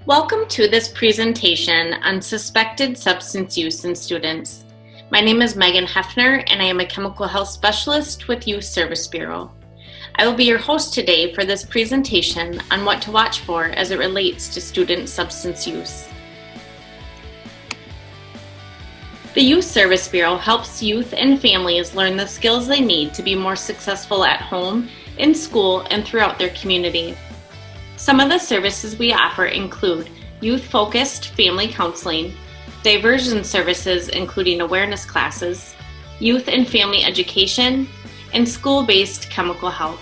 Welcome to this presentation on suspected substance use in students. My name is Meghan Heffner, and I am a chemical health specialist with Youth Service Bureau. I will be your host today for this presentation on what to watch for as it relates to student substance use. The Youth Service Bureau helps youth and families learn the skills they need to be more successful at home, in school, and throughout their community. Some of the services we offer include youth-focused family counseling, diversion services including awareness classes, youth and family education, and school-based chemical health.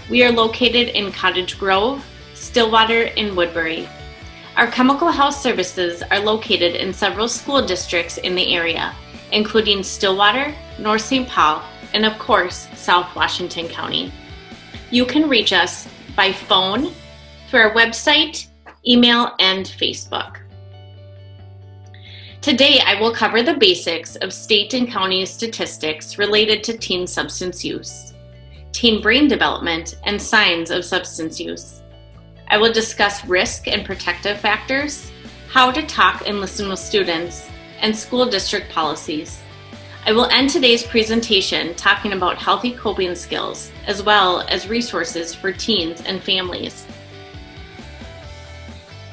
We are located in Cottage Grove, Stillwater, and Woodbury. Our chemical health services are located in several school districts in the area, including Stillwater, North St. Paul, and of course, South Washington County. You can reach us by phone, through our website, email, and Facebook. Today, I will cover the basics of state and county statistics related to teen substance use, teen brain development, and signs of substance use. I will discuss risk and protective factors, how to talk and listen with students, and school district policies. I will end today's presentation talking about healthy coping skills, as well as resources for teens and families.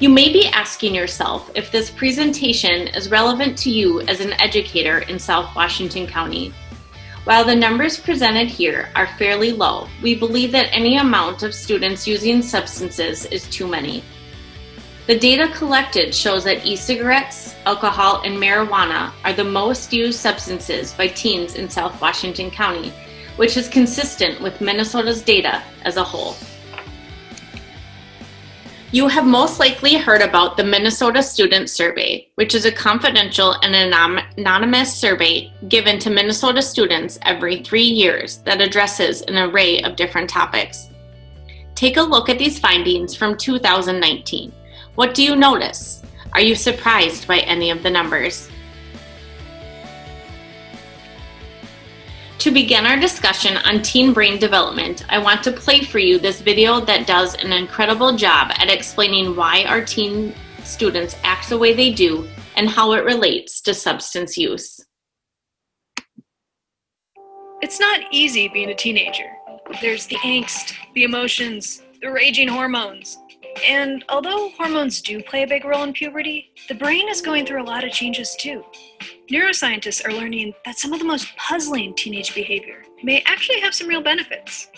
You may be asking yourself if this presentation is relevant to you as an educator in South Washington County. While the numbers presented here are fairly low, we believe that any amount of students using substances is too many. The data collected shows that e-cigarettes, alcohol, and marijuana are the most used substances by teens in South Washington County, which is consistent with Minnesota's data as a whole. You have most likely heard about the Minnesota Student Survey, which is a confidential and anonymous survey given to Minnesota students every 3 years that addresses an array of different topics. Take a look at these findings from 2019. What do you notice? Are you surprised by any of the numbers? To begin our discussion on teen brain development, I want to play for you this video that does an incredible job at explaining why our teen students act the way they do and how it relates to substance use. It's not easy being a teenager. There's the angst, the emotions, the raging hormones. And although hormones do play a big role in puberty, the brain is going through a lot of changes too. Neuroscientists are learning that some of the most puzzling teenage behavior may actually have some real benefits.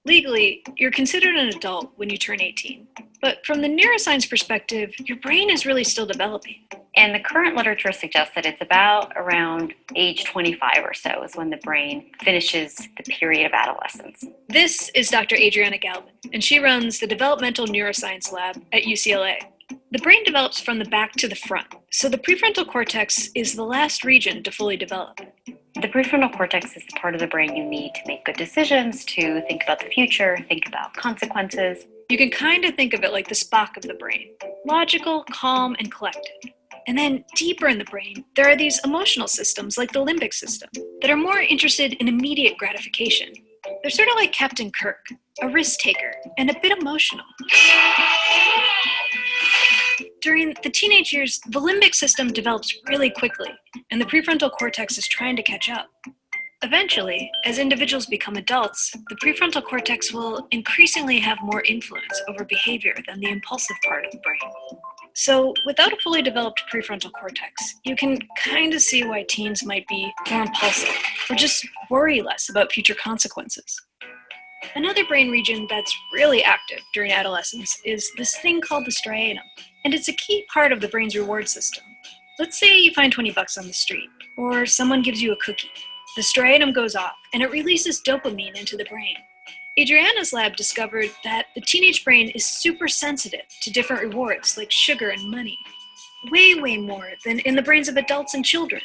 Legally, you're considered an adult when you turn 18, but from the neuroscience perspective, your brain is really still developing. And the current literature suggests that it's about around age 25 or so is when the brain finishes the period of adolescence. This is Dr. Adriana Galvin, and she runs the Developmental Neuroscience Lab at UCLA. The brain develops from the back to the front, so the prefrontal cortex is the last region to fully develop. The prefrontal cortex is the part of the brain you need to make good decisions, to think about the future, think about consequences. You can kind of think of it like the Spock of the brain, logical, calm, and collected. And then deeper in the brain, there are these emotional systems like the limbic system that are more interested in immediate gratification. They're sort of like Captain Kirk, a risk taker, and a bit emotional. During the teenage years, the limbic system develops really quickly, and the prefrontal cortex is trying to catch up. Eventually, as individuals become adults, the prefrontal cortex will increasingly have more influence over behavior than the impulsive part of the brain. So, without a fully developed prefrontal cortex, you can kind of see why teens might be more impulsive or just worry less about future consequences. Another brain region that's really active during adolescence is this thing called the striatum, and it's a key part of the brain's reward system. Let's say you find 20 bucks on the street, or someone gives you a cookie. The striatum goes off, and it releases dopamine into the brain. Adriana's lab discovered that the teenage brain is super sensitive to different rewards like sugar and money, way more than in the brains of adults and children.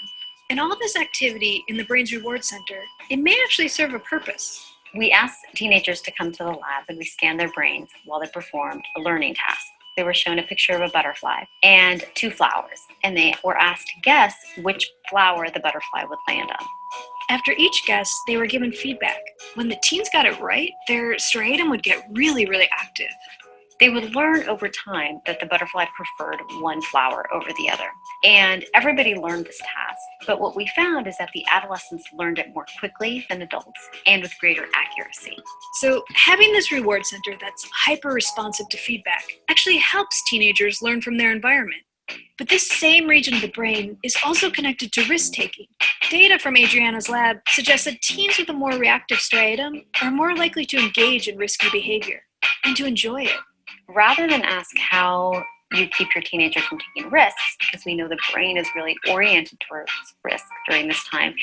And all this activity in the brain's reward center, it may actually serve a purpose. We asked teenagers to come to the lab and we scanned their brains while they performed a learning task. They were shown a picture of a butterfly and 2 flowers, and they were asked to guess which flower the butterfly would land on. After each guess, they were given feedback, when the teens got it right, their striatum would get really, really active. They would learn over time that the butterfly preferred one flower over the other. And everybody learned this task. But what we found is that the adolescents learned it more quickly than adults and with greater accuracy. So having this reward center that's hyper-responsive to feedback actually helps teenagers learn from their environment. But this same region of the brain is also connected to risk-taking. Data from Adriana's lab suggests that teens with a more reactive striatum are more likely to engage in risky behavior and to enjoy it. Rather than ask how you keep your teenagers from taking risks, because we know the brain is really oriented towards risk during this time,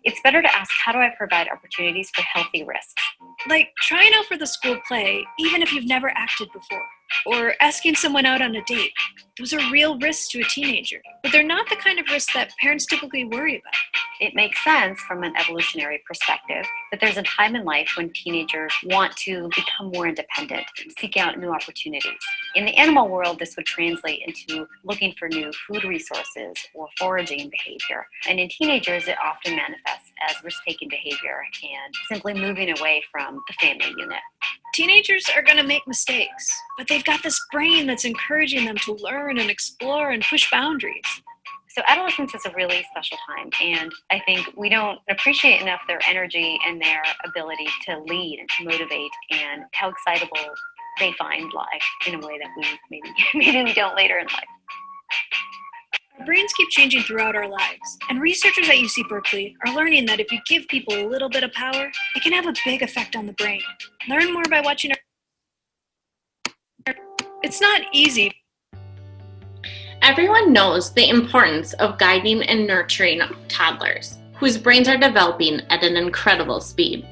it's better to ask, how do I provide opportunities for healthy risks? Like trying out for the school play, even if you've never acted before, or asking someone out on a date. Those are real risks to a teenager, but they're not the kind of risks that parents typically worry about. It makes sense from an evolutionary perspective that there's a time in life when teenagers want to become more independent, seek out new opportunities. In the animal world, this would translate into looking for new food resources or foraging behavior. And in teenagers, it often manifests as risk-taking behavior and simply moving away from the family unit. Teenagers are going to make mistakes, but they've got this brain that's encouraging them to learn and explore and push boundaries. So adolescence is a really special time, and I think we don't appreciate enough their energy and their ability to lead and to motivate, and how excitable they find life in a way that we maybe we don't later in life. Our brains keep changing throughout our lives, and researchers at UC Berkeley are learning that if you give people a little bit of power, it can have a big effect on the brain. Learn more by watching our... It's not easy. Everyone knows the importance of guiding and nurturing toddlers, whose brains are developing at an incredible speed.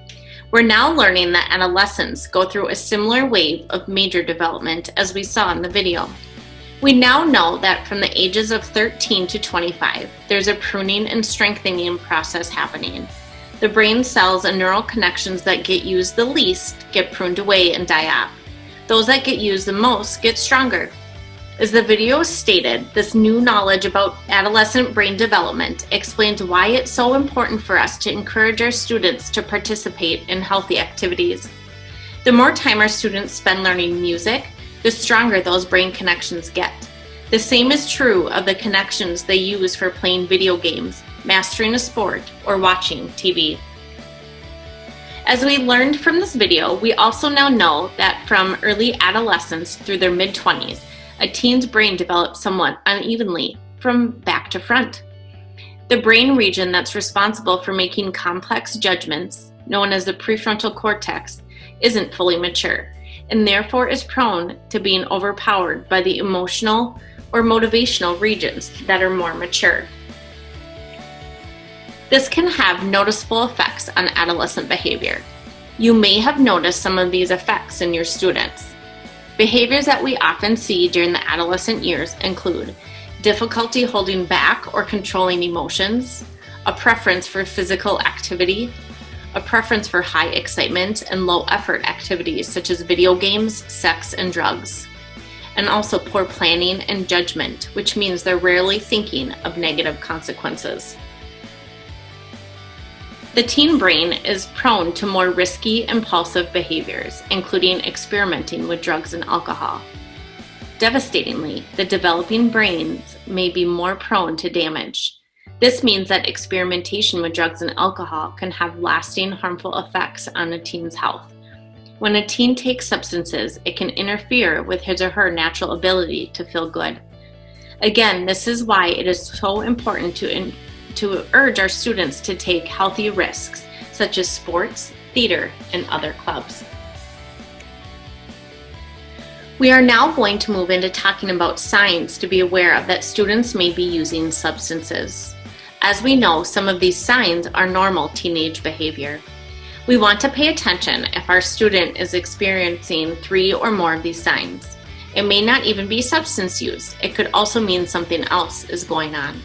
We're now learning that adolescents go through a similar wave of major development as we saw in the video. We now know that from the ages of 13 to 25, there's a pruning and strengthening process happening. The brain cells and neural connections that get used the least get pruned away and die off. Those that get used the most get stronger. As the video stated, this new knowledge about adolescent brain development explains why it's so important for us to encourage our students to participate in healthy activities. The more time our students spend learning music, the stronger those brain connections get. The same is true of the connections they use for playing video games, mastering a sport, or watching TV. As we learned from this video, we also now know that from early adolescence through their mid-20s, a teen's brain develops somewhat unevenly from back to front. The brain region that's responsible for making complex judgments, known as the prefrontal cortex, isn't fully mature, and therefore is prone to being overpowered by the emotional or motivational regions that are more mature. This can have noticeable effects on adolescent behavior. You may have noticed some of these effects in your students. Behaviors that we often see during the adolescent years include difficulty holding back or controlling emotions, a preference for physical activity, a preference for high excitement and low effort activities such as video games, sex, and drugs, and also poor planning and judgment, which means they're rarely thinking of negative consequences. The teen brain is prone to more risky, impulsive behaviors, including experimenting with drugs and alcohol. Devastatingly, the developing brains may be more prone to damage. This means that experimentation with drugs and alcohol can have lasting harmful effects on a teen's health. When a teen takes substances, it can interfere with his or her natural ability to feel good. Again, this is why it is so important to urge our students to take healthy risks, such as sports, theater, and other clubs. We are now going to move into talking about signs to be aware of that students may be using substances. As we know, some of these signs are normal teenage behavior. We want to pay attention if our student is experiencing 3 or more of these signs. It may not even be substance use. It could also mean something else is going on.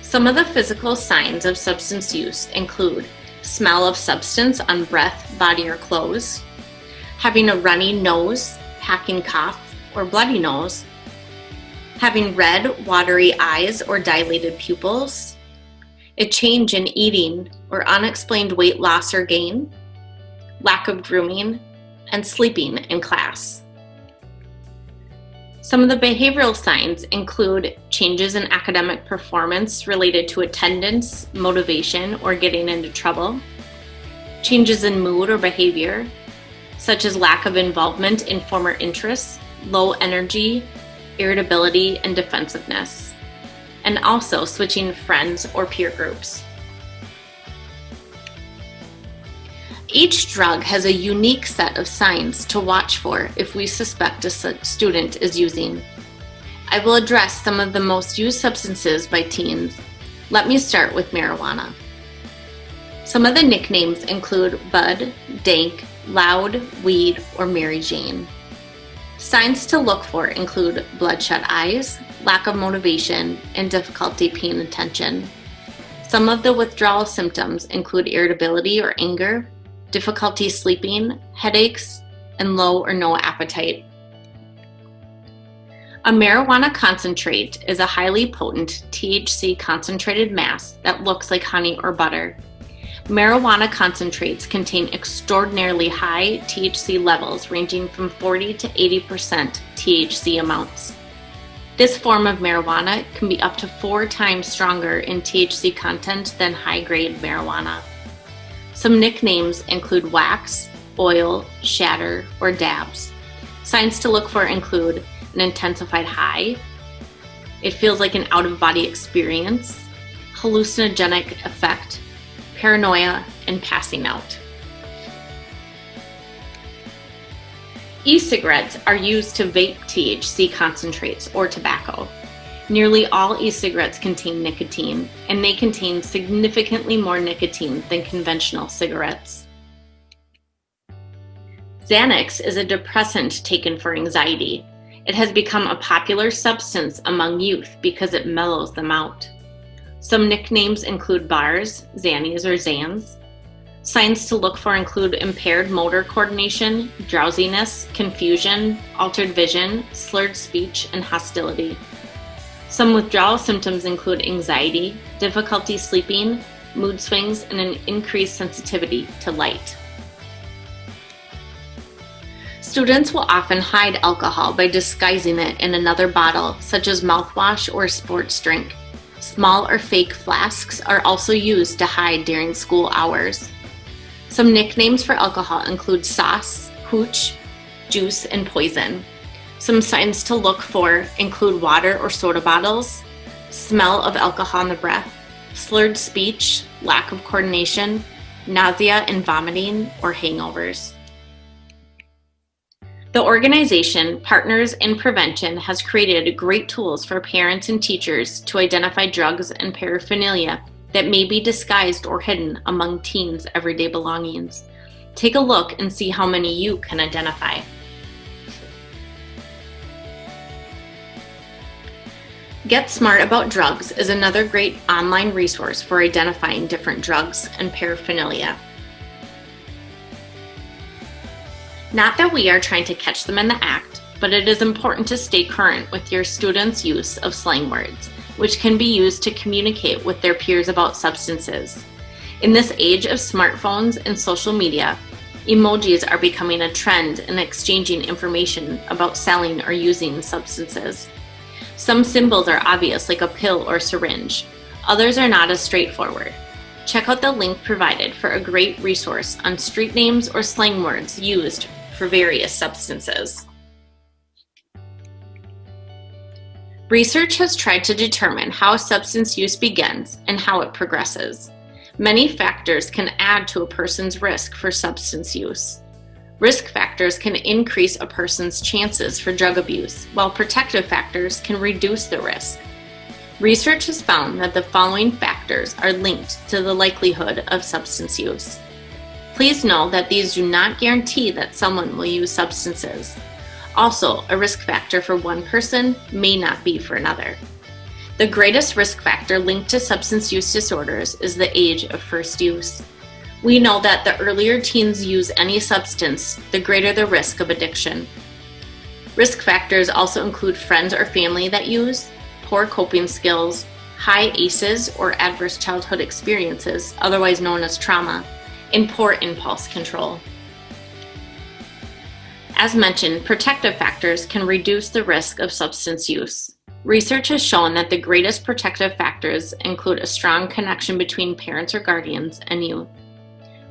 Some of the physical signs of substance use include smell of substance on breath, body, or clothes, having a runny nose, hacking cough, or bloody nose, having red, watery eyes or dilated pupils, a change in eating or unexplained weight loss or gain, lack of grooming, and sleeping in class. Some of the behavioral signs include changes in academic performance related to attendance, motivation, or getting into trouble, changes in mood or behavior, such as lack of involvement in former interests, low energy, irritability, and defensiveness, and also switching friends or peer groups. Each drug has a unique set of signs to watch for if we suspect a student is using. I will address some of the most used substances by teens. Let me start with marijuana. Some of the nicknames include Bud, Dank, Loud, Weed, or Mary Jane. Signs to look for include bloodshot eyes, lack of motivation, and difficulty paying attention. Some of the withdrawal symptoms include irritability or anger, difficulty sleeping, headaches, and low or no appetite. A marijuana concentrate is a highly potent THC concentrated mass that looks like honey or butter. Marijuana concentrates contain extraordinarily high THC levels ranging from 40 to 80% THC amounts. This form of marijuana can be up to 4 times stronger in THC content than high-grade marijuana. Some nicknames include wax, oil, shatter, or dabs. Signs to look for include an intensified high, it feels like an out-of-body experience, hallucinogenic effect, paranoia, and passing out. E-cigarettes are used to vape THC concentrates or tobacco. Nearly all e-cigarettes contain nicotine, and they contain significantly more nicotine than conventional cigarettes. Xanax is a depressant taken for anxiety. It has become a popular substance among youth because it mellows them out. Some nicknames include bars, Xannies, or Xans. Signs to look for include impaired motor coordination, drowsiness, confusion, altered vision, slurred speech, and hostility. Some withdrawal symptoms include anxiety, difficulty sleeping, mood swings, and an increased sensitivity to light. Students will often hide alcohol by disguising it in another bottle, such as mouthwash or a sports drink. Small or fake flasks are also used to hide during school hours. Some nicknames for alcohol include sauce, hooch, juice, and poison. Some signs to look for include water or soda bottles, smell of alcohol in the breath, slurred speech, lack of coordination, nausea and vomiting, or hangovers. The organization Partners in Prevention has created great tools for parents and teachers to identify drugs and paraphernalia that may be disguised or hidden among teens' everyday belongings. Take a look and see how many you can identify. Get Smart About Drugs is another great online resource for identifying different drugs and paraphernalia. Not that we are trying to catch them in the act, but it is important to stay current with your students' use of slang words, which can be used to communicate with their peers about substances. In this age of smartphones and social media, emojis are becoming a trend in exchanging information about selling or using substances. Some symbols are obvious, like a pill or syringe. Others are not as straightforward. Check out the link provided for a great resource on street names or slang words used for various substances. Research has tried to determine how substance use begins and how it progresses. Many factors can add to a person's risk for substance use. Risk factors can increase a person's chances for drug abuse, while protective factors can reduce the risk. Research has found that the following factors are linked to the likelihood of substance use. Please know that these do not guarantee that someone will use substances. Also, a risk factor for one person may not be for another. The greatest risk factor linked to substance use disorders is the age of first use. We know that the earlier teens use any substance, the greater the risk of addiction. Risk factors also include friends or family that use, poor coping skills, high ACEs or adverse childhood experiences, otherwise known as trauma, and poor impulse control. As mentioned, protective factors can reduce the risk of substance use. Research has shown that the greatest protective factors include a strong connection between parents or guardians and youth.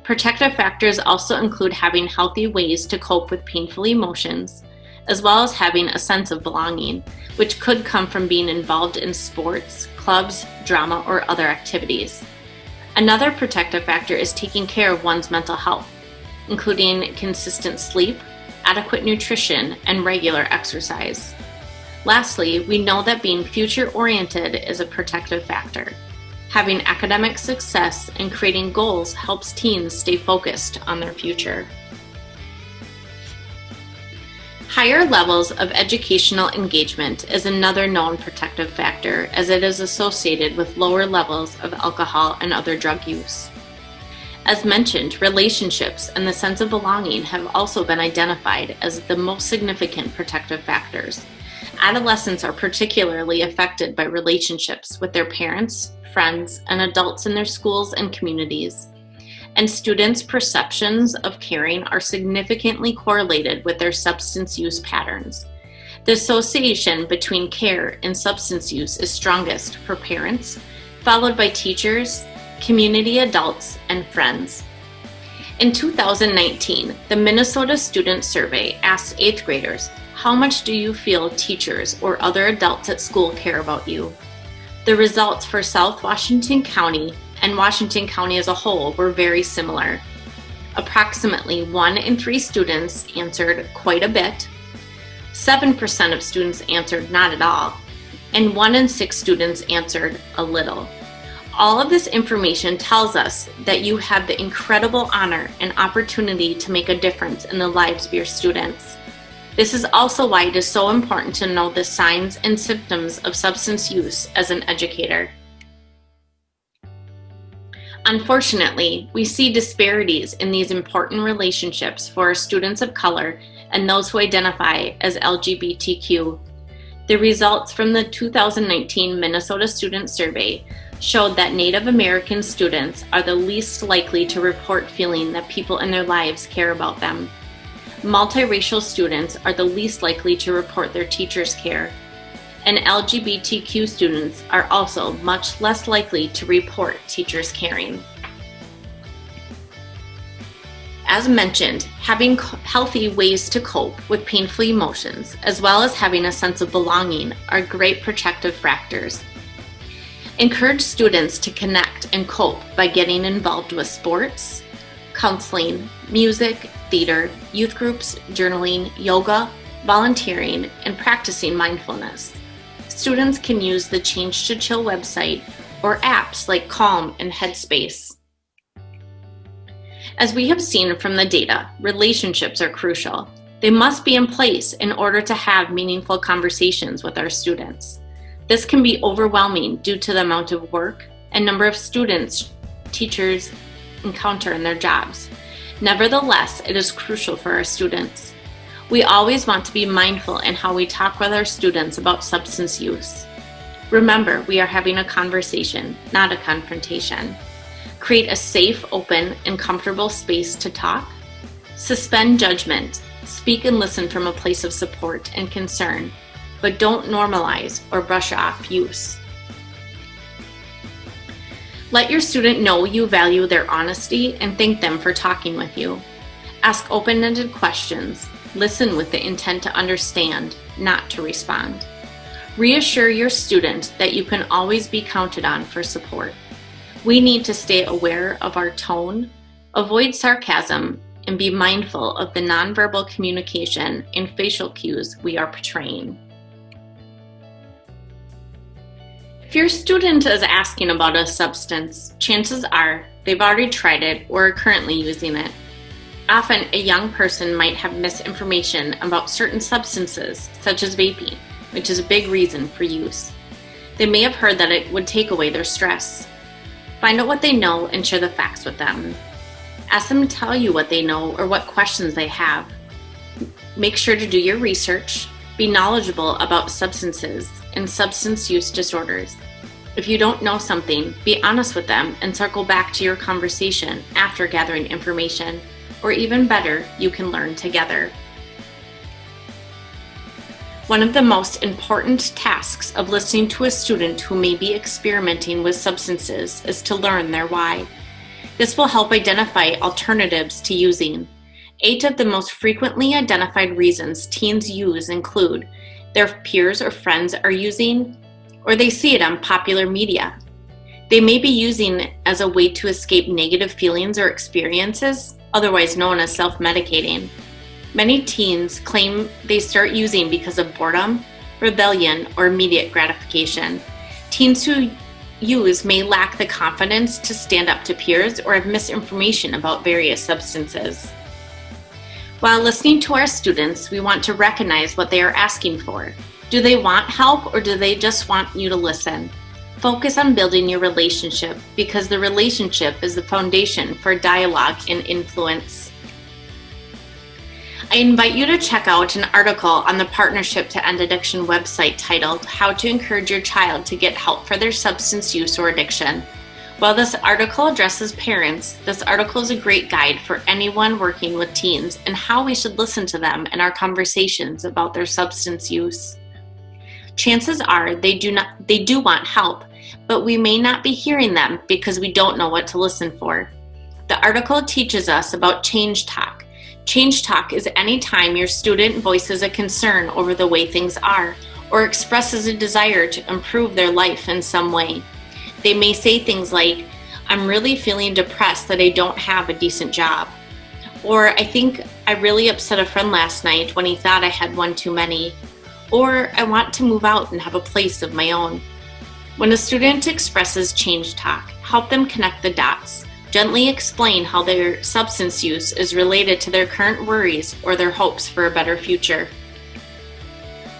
Protective factors also include having healthy ways to cope with painful emotions, as well as having a sense of belonging, which could come from being involved in sports, clubs, drama, or other activities. Another protective factor is taking care of one's mental health, including consistent sleep, adequate nutrition, and regular exercise. Lastly, we know that being future-oriented is a protective factor. Having academic success and creating goals helps teens stay focused on their future. Higher levels of educational engagement is another known protective factor, as it is associated with lower levels of alcohol and other drug use. As mentioned, relationships and the sense of belonging have also been identified as the most significant protective factors. Adolescents are particularly affected by relationships with their parents, friends, and adults in their schools and communities. And students' perceptions of caring are significantly correlated with their substance use patterns. The association between care and substance use is strongest for parents, followed by teachers, community adults, and friends. In 2019, the Minnesota Student Survey asked 8th graders, "How much do you feel teachers or other adults at school care about you?" The results for South Washington County and Washington County as a whole were very similar. Approximately 1 in 3 students answered quite a bit, 7% of students answered not at all, and 1 in 6 students answered a little. All of this information tells us that you have the incredible honor and opportunity to make a difference in the lives of your students. This is also why it is so important to know the signs and symptoms of substance use as an educator. Unfortunately, we see disparities in these important relationships for our students of color and those who identify as LGBTQ. The results from the 2019 Minnesota Student Survey showed that Native American students are the least likely to report feeling that people in their lives care about them. Multiracial students are the least likely to report their teachers care, and LGBTQ students are also much less likely to report teachers caring. As mentioned, having healthy ways to cope with painful emotions, as well as having a sense of belonging, are great protective factors. Encourage students to connect and cope by getting involved with sports, counseling, music, theater, youth groups, journaling, yoga, volunteering, and practicing mindfulness. Students can use the Change to Chill website or apps like Calm and Headspace. As we have seen from the data, relationships are crucial. They must be in place in order to have meaningful conversations with our students. This can be overwhelming due to the amount of work and number of students teachers encounter in their jobs. Nevertheless, it is crucial for our students. We always want to be mindful in how we talk with our students about substance use. Remember, we are having a conversation, not a confrontation. Create a safe, open, and comfortable space to talk. Suspend judgment. Speak and listen from a place of support and concern, but don't normalize or brush off use. Let your student know you value their honesty and thank them for talking with you. Ask open-ended questions. Listen with the intent to understand, not to respond. Reassure your student that you can always be counted on for support. We need to stay aware of our tone, avoid sarcasm, and be mindful of the nonverbal communication and facial cues we are portraying. If your student is asking about a substance, chances are they've already tried it or are currently using it. Often, a young person might have misinformation about certain substances, such as vaping, which is a big reason for use. They may have heard that it would take away their stress. Find out what they know and share the facts with them. Ask them to tell you what they know or what questions they have. Make sure to do your research, be knowledgeable about substances and substance use disorders. If you don't know something, be honest with them and circle back to your conversation after gathering information, or even better, you can learn together. One of the most important tasks of listening to a student who may be experimenting with substances is to learn their why. This will help identify alternatives to using. 8 of the most frequently identified reasons teens use include their peers or friends are using, or they see it on popular media. They may be using it as a way to escape negative feelings or experiences, otherwise known as self-medicating. Many teens claim they start using because of boredom, rebellion, or immediate gratification. Teens who use may lack the confidence to stand up to peers or have misinformation about various substances. While listening to our students, we want to recognize what they are asking for. Do they want help or do they just want you to listen? Focus on building your relationship because the relationship is the foundation for dialogue and influence. I invite you to check out an article on the Partnership to End Addiction website titled How to Encourage Your Child to Get Help for Their Substance Use or Addiction. While this article addresses parents, this article is a great guide for anyone working with teens and how we should listen to them in our conversations about their substance use. Chances are they do want help, but we may not be hearing them because we don't know what to listen for. The article teaches us about change talk. Change talk is any time your student voices a concern over the way things are or expresses a desire to improve their life in some way. They may say things like, "I'm really feeling depressed that I don't have a decent job." Or, "I think I really upset a friend last night when he thought I had one too many." Or, "I want to move out and have a place of my own." When a student expresses change talk, help them connect the dots. Gently explain how their substance use is related to their current worries or their hopes for a better future.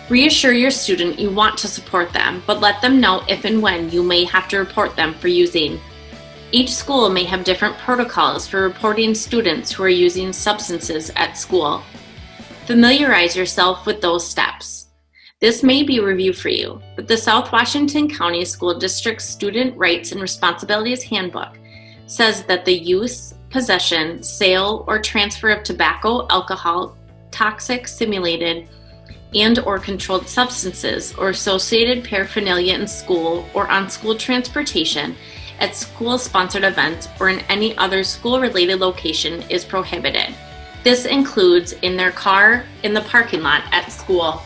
Reassure your student you want to support them, but let them know if and when you may have to report them for using. Each school may have different protocols for reporting students who are using substances at school. Familiarize yourself with those steps. This may be a review for you, but the South Washington County School District's Student Rights and Responsibilities Handbook says that the use, possession, sale, or transfer of tobacco, alcohol, toxic, simulated, and or controlled substances or associated paraphernalia in school or on school transportation, at school-sponsored events, or in any other school-related location is prohibited. This includes in their car, in the parking lot, at school.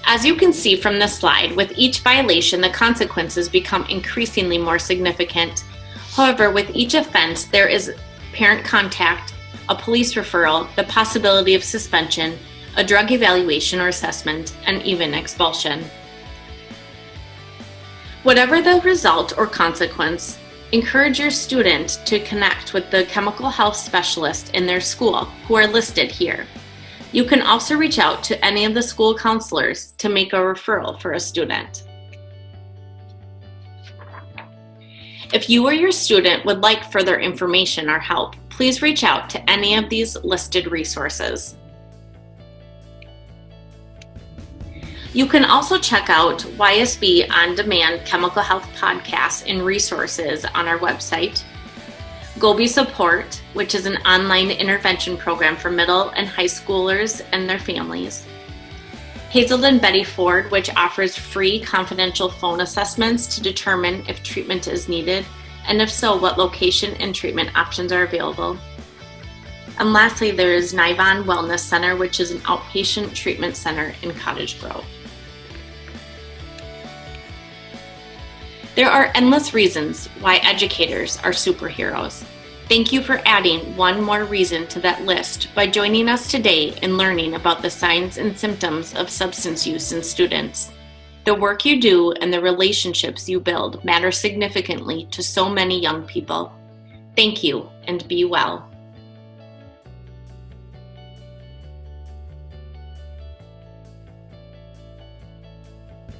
As you can see from this slide, with each violation, the consequences become increasingly more significant. However, with each offense, there is parent contact, a police referral, the possibility of suspension, a drug evaluation or assessment, and even expulsion. Whatever the result or consequence, encourage your student to connect with the chemical health specialist in their school, who are listed here. You can also reach out to any of the school counselors to make a referral for a student. If you or your student would like further information or help, please reach out to any of these listed resources. You can also check out YSB On Demand Chemical Health podcasts and resources on our website. Gobi Support, which is an online intervention program for middle and high schoolers and their families. Hazel and Betty Ford, which offers free confidential phone assessments to determine if treatment is needed, and if so, what location and treatment options are available. And lastly, there is Nivon Wellness Center, which is an outpatient treatment center in Cottage Grove. There are endless reasons why educators are superheroes. Thank you for adding one more reason to that list by joining us today in learning about the signs and symptoms of substance use in students. The work you do and the relationships you build matter significantly to so many young people. Thank you, and be well.